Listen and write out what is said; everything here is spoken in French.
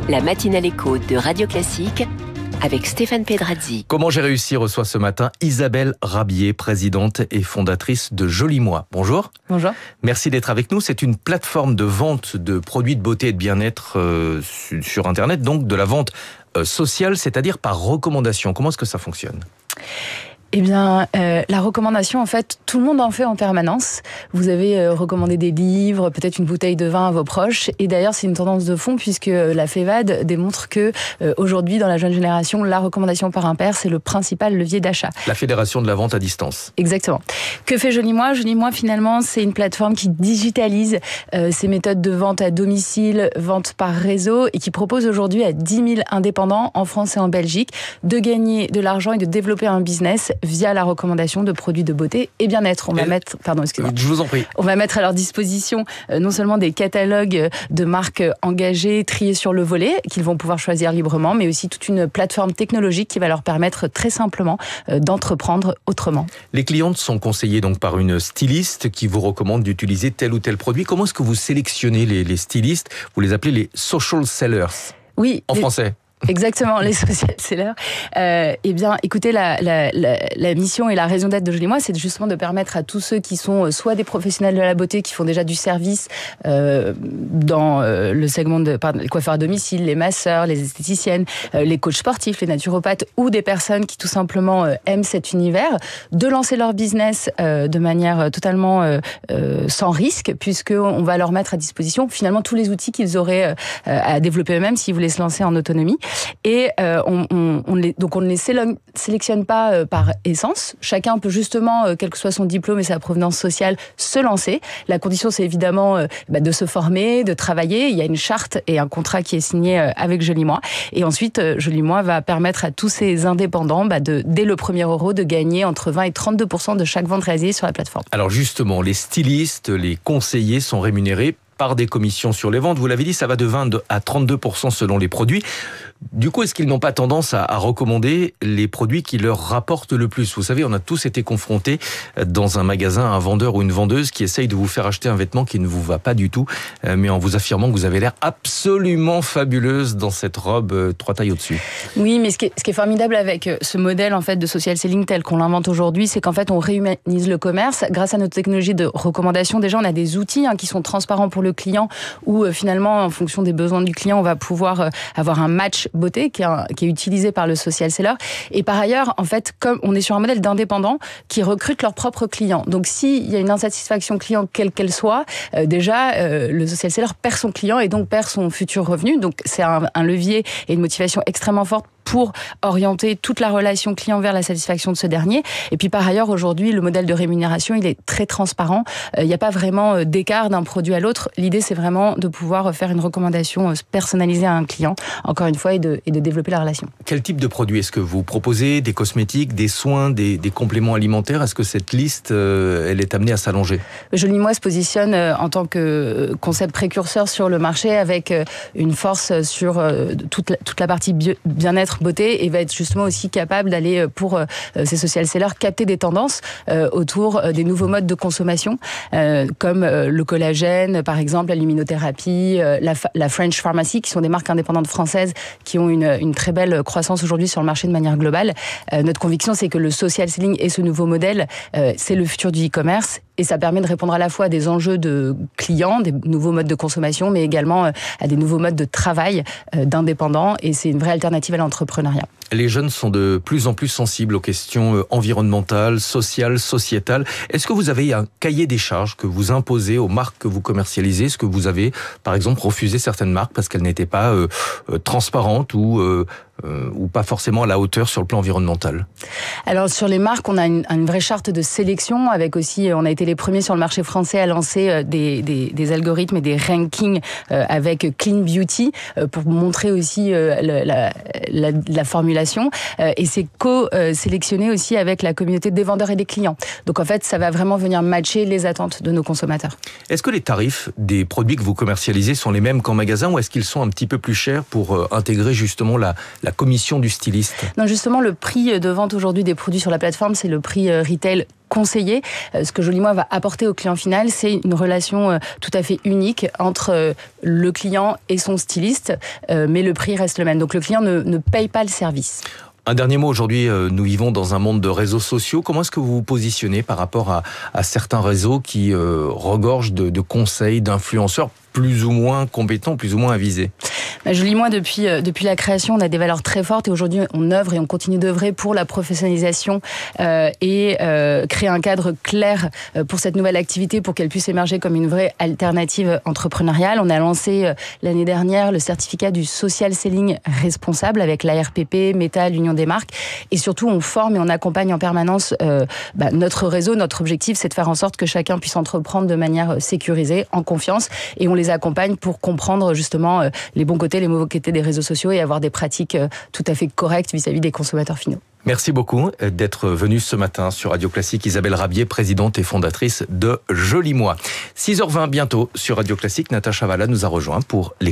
La matinale écho de Radio Classique avec Stéphane Pedrazzi. Comment j'ai réussi reçoit ce matin Isabelle Rabier, présidente et fondatrice de Joli Moi. Bonjour. Bonjour. Merci d'être avec nous. C'est une plateforme de vente de produits de beauté et de bien-être sur Internet, donc de la vente sociale, c'est-à-dire par recommandation. Comment est-ce que ça fonctionne ? Eh bien, la recommandation, en fait, tout le monde en fait en permanence. Vous avez recommandé des livres, peut-être une bouteille de vin à vos proches. Et d'ailleurs, c'est une tendance de fond puisque la FEVAD démontre que aujourd'hui, dans la jeune génération, la recommandation par un pair, c'est le principal levier d'achat. La Fédération de la vente à distance. Exactement. Que fait Joli Moi ? Joli Moi, finalement, c'est une plateforme qui digitalise ces méthodes de vente à domicile, vente par réseau, et qui propose aujourd'hui à 10 000 indépendants en France et en Belgique de gagner de l'argent et de développer un business via la recommandation de produits de beauté et bien-être. Je vous en prie. On va mettre à leur disposition non seulement des catalogues de marques engagées, triées sur le volet, qu'ils vont pouvoir choisir librement, mais aussi toute une plateforme technologique qui va leur permettre très simplement d'entreprendre autrement. Les clientes sont conseillées donc par une styliste qui vous recommande d'utiliser tel ou tel produit. Comment est-ce que vous sélectionnez les stylistes ? Vous les appelez les social sellers. Oui. En français. Exactement, les social sellers. Eh bien, écoutez, la mission et la raison d'être de Joli Moi, c'est justement de permettre à tous ceux qui sont soit des professionnels de la beauté qui font déjà du service dans le segment les coiffeurs à domicile, les masseurs, les esthéticiennes, les coachs sportifs, les naturopathes ou des personnes qui tout simplement aiment cet univers, de lancer leur business de manière totalement sans risque, puisqu'on va leur mettre à disposition finalement tous les outils qu'ils auraient à développer eux-mêmes s'ils voulaient se lancer en autonomie. Et on ne les sélectionne pas par essence. Chacun peut justement, quel que soit son diplôme et sa provenance sociale, se lancer. La condition, c'est évidemment de se former, de travailler. Il y a une charte et un contrat qui est signé avec Joli Moi. Et ensuite, Joli Moi va permettre à tous ces indépendants, dès le premier euro, de gagner entre 20 et 32% de chaque vente réalisée sur la plateforme. Alors justement, les stylistes, les conseillers sont rémunérés par des commissions sur les ventes. Vous l'avez dit, ça va de 20 à 32% selon les produits. Du coup, est-ce qu'ils n'ont pas tendance à recommander les produits qui leur rapportent le plus ? Vous savez, on a tous été confrontés dans un magasin à un vendeur ou une vendeuse qui essaye de vous faire acheter un vêtement qui ne vous va pas du tout, mais en vous affirmant que vous avez l'air absolument fabuleuse dans cette robe 3 tailles au-dessus. Oui, mais ce qui est formidable avec ce modèle en fait de social selling tel qu'on l'invente aujourd'hui, c'est qu'en fait on réhumanise le commerce grâce à notre technologie de recommandation. Déjà, on a des outils qui sont transparents pour le client, où finalement, en fonction des besoins du client, on va pouvoir avoir un match beauté qui est utilisé par le social seller. Et par ailleurs, en fait, comme on est sur un modèle d'indépendants qui recrutent leurs propres clients. Donc, s'il y a une insatisfaction client, quelle qu'elle soit, déjà, le social seller perd son client et donc perd son futur revenu. Donc, c'est un levier et une motivation extrêmement forte pour orienter toute la relation client vers la satisfaction de ce dernier. Et puis par ailleurs, aujourd'hui, le modèle de rémunération, il est très transparent. Il n'y a pas vraiment d'écart d'un produit à l'autre. L'idée, c'est vraiment de pouvoir faire une recommandation personnalisée à un client, encore une fois, et de développer la relation. Quel type de produit est-ce que vous proposez ? Des cosmétiques, des soins, des compléments alimentaires ? Est-ce que cette liste, elle est amenée à s'allonger ? Joli Moi se positionne en tant que concept précurseur sur le marché avec une force sur toute la partie bien-être, beauté, et va être justement aussi capable d'aller pour ces social sellers capter des tendances autour des nouveaux modes de consommation comme le collagène par exemple, la luminothérapie, la French Pharmacy, qui sont des marques indépendantes françaises qui ont une très belle croissance aujourd'hui sur le marché de manière globale. Notre conviction, c'est que le social selling et ce nouveau modèle, c'est le futur du e-commerce. Et ça permet de répondre à la fois à des enjeux de clients, des nouveaux modes de consommation, mais également à des nouveaux modes de travail d'indépendants. Et c'est une vraie alternative à l'entrepreneuriat. Les jeunes sont de plus en plus sensibles aux questions environnementales, sociales, sociétales. Est-ce que vous avez un cahier des charges que vous imposez aux marques que vous commercialisez ? Est-ce que vous avez, par exemple, refusé certaines marques parce qu'elles n'étaient pas transparentes ou pas forcément à la hauteur sur le plan environnemental ? Alors sur les marques, on a une vraie charte de sélection avec aussi, on a été les premiers sur le marché français à lancer des algorithmes et des rankings avec Clean Beauty pour montrer aussi la formulation et c'est co-sélectionné aussi avec la communauté des vendeurs et des clients. Donc en fait, ça va vraiment venir matcher les attentes de nos consommateurs. Est-ce que les tarifs des produits que vous commercialisez sont les mêmes qu'en magasin ou est-ce qu'ils sont un petit peu plus chers pour intégrer justement la commission du styliste ? Non, justement, le prix de vente aujourd'hui des produits sur la plateforme, c'est le prix retail conseiller. Ce que Joli Moi va apporter au client final, c'est une relation tout à fait unique entre le client et son styliste, mais le prix reste le même. Donc le client ne paye pas le service. Un dernier mot, aujourd'hui, nous vivons dans un monde de réseaux sociaux. Comment est-ce que vous vous positionnez par rapport à certains réseaux qui regorgent de conseils, d'influenceurs plus ou moins compétents, plus ou moins avisés? Joli Moi, depuis la création, on a des valeurs très fortes et aujourd'hui, on œuvre et on continue d'œuvrer pour la professionnalisation et créer un cadre clair pour cette nouvelle activité pour qu'elle puisse émerger comme une vraie alternative entrepreneuriale. On a lancé l'année dernière le certificat du social selling responsable avec l'ARPP, Meta, l'Union des marques et surtout, on forme et on accompagne en permanence notre réseau. Notre objectif, c'est de faire en sorte que chacun puisse entreprendre de manière sécurisée, en confiance et on les accompagne pour comprendre justement les bons côtés, les mauvais côtés des réseaux sociaux et avoir des pratiques tout à fait correctes vis-à-vis des consommateurs finaux. Merci beaucoup d'être venue ce matin sur Radio Classique. Isabelle Rabier, présidente et fondatrice de Joli Moi. 6h20 bientôt sur Radio Classique. Natacha Valla nous a rejoint pour les